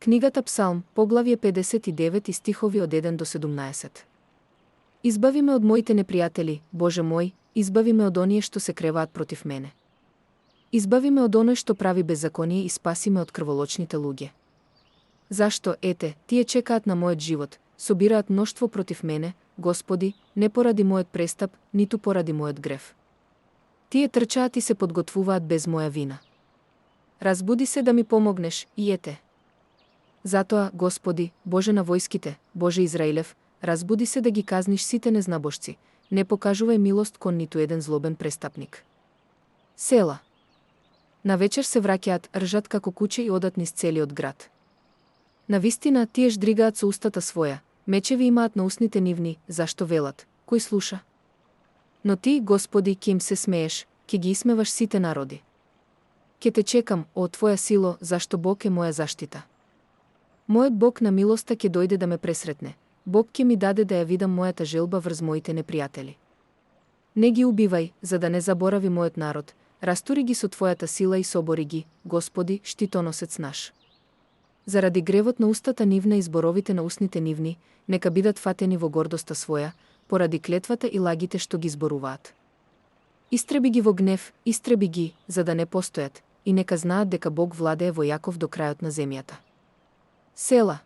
Книгата Псалм, поглавје 59 и стихови од 1 до 17. Избави ме од моите непријатели, Боже мој, избави ме од оние што се креваат против мене. Избави ме од оној што прави беззаконие и спаси ме од крволочните луѓе. Зашто, ете, тие чекаат на мојот живот, собираат мноштво против мене, Господи, не поради мојот престап, ниту поради мојот грев. Тие трчаат и се подготвуваат без моја вина. Разбуди се да ми помогнеш, и ете. Затоа, Господи, Боже на војските, Боже Израилев, разбуди се да ги казниш сите незнабожци, не покажувај милост кон ниту еден злобен престапник. Села. На вечер се враќаат, ржат како куче и одат низ целиот град. Навистина, тие ждригаат со устата своја, мечеви имаат на устните нивни, зашто велат, кој слуша? Но ти, Господи, ке им се смееш, ке ги исмеваш сите народи. Ке те чекам, о Твоја сило, зашто Бог е моја заштита. Мојот Бог на милоста ќе дојде да ме пресретне. Бог ќе ми даде да ја видам мојата желба врз моите непријатели. Не ги убивај, за да не заборави мојот народ, растури ги со Твојата сила и собори ги, Господи, штитоносец наш. Заради гревот на устата нивна и зборовите на устните нивни, нека бидат фатени во гордоста своја, поради клетвата и лагите што ги зборуваат. Истреби ги во гнев, истреби ги, за да не постојат, и нека знаат дека Бог владее во Јаков до крајот на земјата. Села.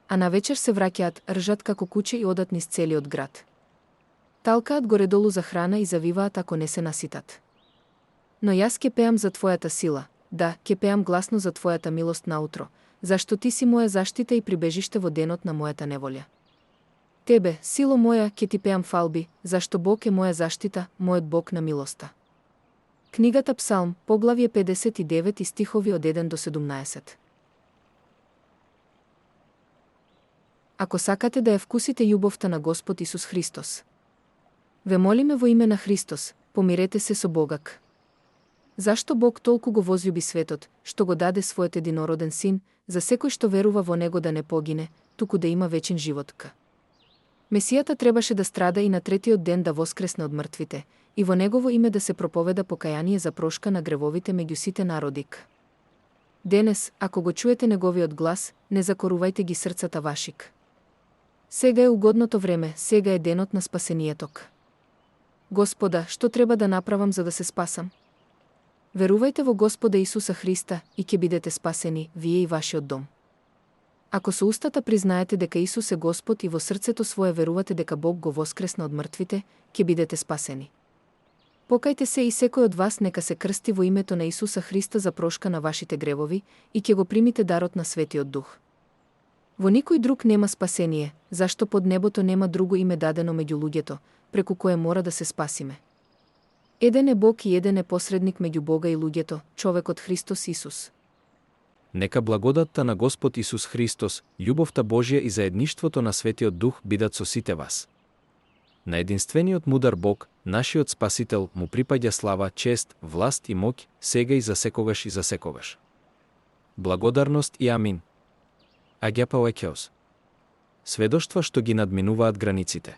А на вечер се враќаат, ржат како куче и одат низ целиот град. Талкаат горедолу за храна и завиваат ако не се наситат. Но јас ке пеам за Твојата сила, да, ке пеам гласно за Твојата милост наутро, зашто Ти си моја заштита и прибежиште во денот на мојата неволја. Тебе, сило моја, ке Ти пеам фалби, зашто Бог е моја заштита, мојот Бог на милоста. Книгата Псалм, поглавје 59 и стихови од 1 до 17. Ако сакате да ја вкусите љубовта на Господ Исус Христос, ве молиме во име на Христос, помирете се со Богак. Зашто Бог толку го возлюби светот, што го даде својот единороден син, за секој што верува во него да не погине, туку да има вечен живот. Месијата требаше да страда и на третиот ден да воскресне од мртвите, и во негово име да се проповеда покаяние за прошка на гревовите меѓу сите народи. Денес, ако го чуете неговиот глас, не закорувајте ги срцата вашик. Сега е угодното време, сега е денот на спасението. Господа, што треба да направам за да се спасам? Верувајте во Господа Исуса Христа и ќе бидете спасени, вие и вашиот дом. Ако со устата признаете дека Исус е Господ и во срцето свое верувате дека Бог го воскресна од мртвите, ќе бидете спасени. Покајте се и секој од вас нека се крсти во името на Исуса Христа за прошка на вашите гревови и ќе го примите дарот на Светиот Дух. Во никој друг нема спасение, зашто под небото нема друго име дадено меѓу луѓето, преку кое мора да се спасиме. Еден е Бог и еден е посредник меѓу Бога и луѓето, човекот Христос Исус. Нека благодатта на Господ Исус Христос, љубовта Божја и заедништвото на Светиот Дух бидат со сите вас. На единствениот мудар Бог, нашиот Спасител, му припаѓа слава, чест, власт и моќ, сега и за секогаш и за секогаш. Благодарност и амин. Агапа Екеос. Сведоштва што ги надминуваат границите.